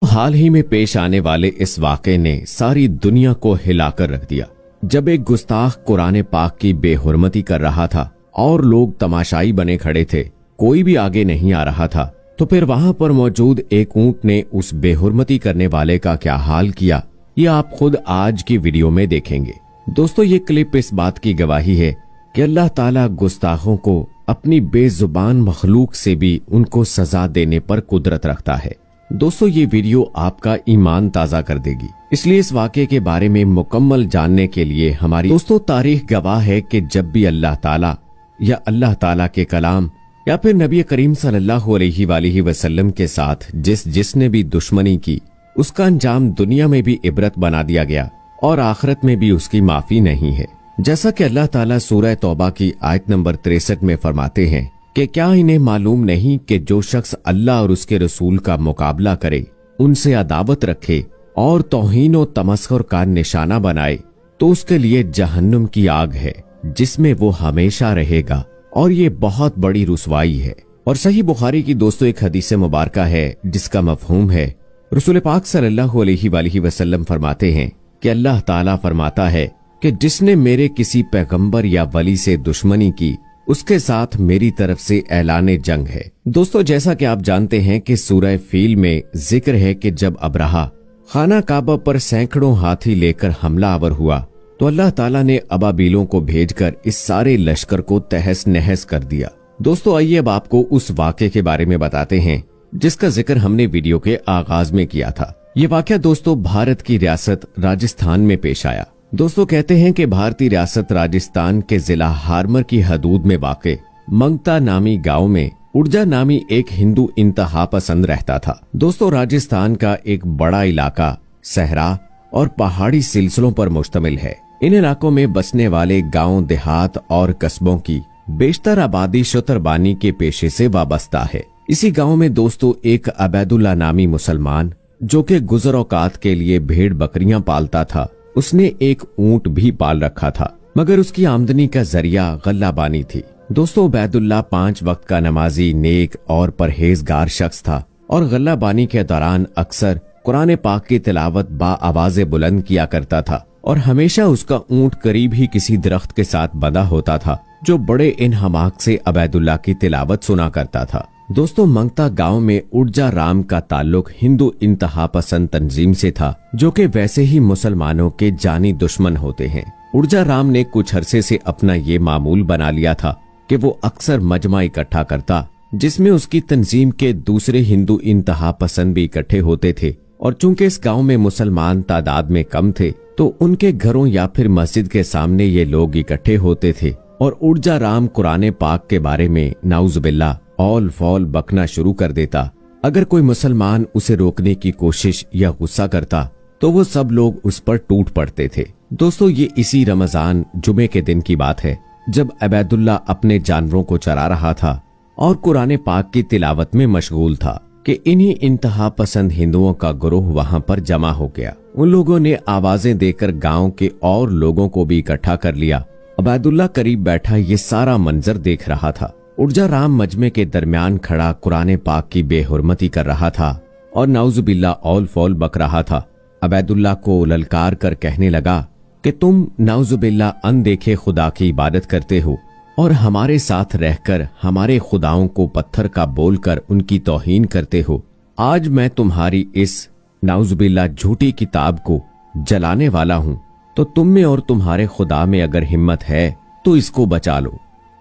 حال ہی میں پیش آنے والے اس واقعے نے ساری دنیا کو ہلا کر رکھ دیا۔ جب ایک گستاخ قرآن پاک کی بے حرمتی کر رہا تھا اور لوگ تماشائی بنے کھڑے تھے، کوئی بھی آگے نہیں آ رہا تھا، تو پھر وہاں پر موجود ایک اونٹ نے اس بے حرمتی کرنے والے کا کیا حال کیا، یہ آپ خود آج کی ویڈیو میں دیکھیں گے۔ دوستو، یہ کلپ اس بات کی گواہی ہے کہ اللہ تعالیٰ گستاخوں کو اپنی بے زبان مخلوق سے بھی ان کو سزا دینے پر قدرت رکھتا ہے۔ دوستو، یہ ویڈیو آپ کا ایمان تازہ کر دے گی، اس لیے اس واقعے کے بارے میں مکمل جاننے کے لیے ہماری تاریخ گواہ ہے کہ جب بھی اللہ تعالیٰ یا اللہ تعالیٰ کے کلام یا پھر نبی کریم صلی اللہ علیہ وآلہ وسلم کے ساتھ جس نے بھی دشمنی کی، اس کا انجام دنیا میں بھی عبرت بنا دیا گیا اور آخرت میں بھی اس کی معافی نہیں ہے۔ جیسا کہ اللہ تعالیٰ سورہ توبہ کی آیت نمبر 63 میں فرماتے ہیں کہ کیا انہیں معلوم نہیں کہ جو شخص اللہ اور اس کے رسول کا مقابلہ کرے، ان سے عداوت رکھے اور توہین و تمسخر کا نشانہ بنائے تو اس کے لیے جہنم کی آگ ہے جس میں وہ ہمیشہ رہے گا، اور یہ بہت بڑی رسوائی ہے۔ اور صحیح بخاری کی دوستو ایک حدیث مبارکہ ہے جس کا مفہوم ہے، رسول پاک صلی اللہ علیہ وآلہ وسلم فرماتے ہیں کہ اللہ تعالیٰ فرماتا ہے کہ جس نے میرے کسی پیغمبر یا ولی سے دشمنی کی، اس کے ساتھ میری طرف سے اعلان جنگ ہے۔ دوستو، جیسا کہ آپ جانتے ہیں کہ سورہ فیل میں ذکر ہے کہ جب ابرہہ خانہ کعبہ پر سینکڑوں ہاتھی لے کر حملہ آور ہوا تو اللہ تعالیٰ نے ابابیلوں کو بھیج کر اس سارے لشکر کو تہس نہس کر دیا۔ دوستو، آئیے اب آپ کو اس واقعے کے بارے میں بتاتے ہیں جس کا ذکر ہم نے ویڈیو کے آغاز میں کیا تھا۔ یہ واقعہ دوستو بھارت کی ریاست راجستھان میں پیش آیا۔ دوستو، کہتے ہیں کہ بھارتی ریاست راجستھان کے ضلع ہارمر کی حدود میں واقع منگتا نامی گاؤں میں اڑجا نامی ایک ہندو انتہا پسند رہتا تھا۔ دوستو، راجستھان کا ایک بڑا علاقہ صحرا اور پہاڑی سلسلوں پر مشتمل ہے۔ ان علاقوں میں بسنے والے گاؤں دیہات اور قصبوں کی بیشتر آبادی شتربانی کے پیشے سے وابستہ ہے۔ اسی گاؤں میں دوستو ایک عبید اللہ نامی مسلمان جو کہ گزر اوقات کے لیے بھیڑ بکریاں پالتا تھا، اس نے ایک اونٹ بھی پال رکھا تھا، مگر اس کی آمدنی کا ذریعہ غلہ بانی تھی۔ دوستو، عبید اللہ 5 وقت کا نمازی، نیک اور پرہیزگار شخص تھا اور غلہ بانی کے دوران اکثر قرآن پاک کی تلاوت با آواز بلند کیا کرتا تھا، اور ہمیشہ اس کا اونٹ قریب ہی کسی درخت کے ساتھ بندھا ہوتا تھا جو بڑے انہماک سے عبید اللہ کی تلاوت سنا کرتا تھا۔ دوستو، منگتا گاؤں میں اڑجا رام کا تعلق ہندو انتہا پسند تنظیم سے تھا جو کہ ویسے ہی مسلمانوں کے جانی دشمن ہوتے ہیں۔ اڑجا رام نے کچھ عرصے سے اپنا یہ معمول بنا لیا تھا کہ وہ اکثر مجمع اکٹھا کرتا جس میں اس کی تنظیم کے دوسرے ہندو انتہا پسند بھی اکٹھے ہوتے تھے، اور چونکہ اس گاؤں میں مسلمان تعداد میں کم تھے تو ان کے گھروں یا پھر مسجد کے سامنے یہ لوگ اکٹھے ہوتے تھے، اور اڑجا رام قرآن پاک کے بارے میں نعوذ باللہ اول فول بکنا شروع کر دیتا۔ اگر کوئی مسلمان اسے روکنے کی کوشش یا غصہ کرتا تو وہ سب لوگ اس پر ٹوٹ پڑتے تھے۔ دوستو، یہ اسی رمضان جمعے کے دن کی بات ہے جب عبید اللہ اپنے جانوروں کو چرا رہا تھا اور قرآن پاک کی تلاوت میں مشغول تھا کہ انہی انتہا پسند ہندوؤں کا گروہ وہاں پر جمع ہو گیا۔ ان لوگوں نے آوازیں دے کر گاؤں کے اور لوگوں کو بھی اکٹھا کر لیا۔ عبید اللہ قریب بیٹھا یہ سارا منظر دیکھ رہا تھا۔ اڑجا رام مجمع کے درمیان کھڑا قرآن پاک کی بے حرمتی کر رہا تھا اور نعوذ باللہ اول فول بک رہا تھا۔ عبید اللہ کو للکار کر کہنے لگا کہ تم نعوذ باللہ اندیکھے خدا کی عبادت کرتے ہو اور ہمارے ساتھ رہ کر ہمارے خداؤں کو پتھر کا بول کر ان کی توہین کرتے ہو۔ آج میں تمہاری اس نعوذ باللہ جھوٹی کتاب کو جلانے والا ہوں، تو تم میں اور تمہارے خدا میں اگر ہمت ہے تو اس کو بچا لو۔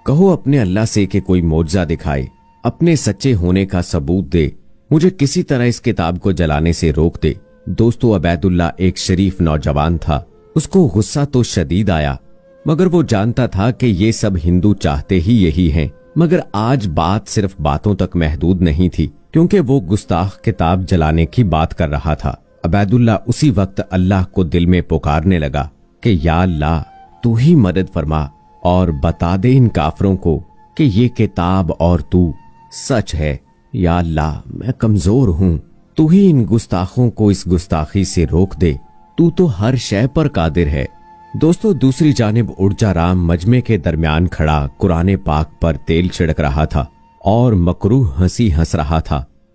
کہو اپنے اللہ سے کہ کوئی معجزہ دکھائے، اپنے سچے ہونے کا ثبوت دے، مجھے کسی طرح اس کتاب کو جلانے سے روک دے۔ دوستو، عبید اللہ ایک شریف نوجوان تھا، اس کو غصہ تو شدید آیا، مگر وہ جانتا تھا کہ یہ سب ہندو چاہتے ہی یہی ہیں۔ مگر آج بات صرف باتوں تک محدود نہیں تھی، کیونکہ وہ گستاخ کتاب جلانے کی بات کر رہا تھا۔ عبید اللہ اسی وقت اللہ کو دل میں پکارنے لگا کہ یا اللہ، تو ہی مدد فرما اور بتا دے ان کافروں کو کہ یہ کتاب اور تو سچ ہے۔ یا اللہ، میں کمزور ہوں، تو ہی ان گستاخوں کو اس گستاخی سے روک دے، تو ہر شے پر قادر ہے۔ دوستو، دوسری جانب اڑجا رام مجمع کے درمیان کھڑا قرآن پاک پر تیل چھڑک رہا تھا اور مکروہ ہنسی ہنس رہا تھا،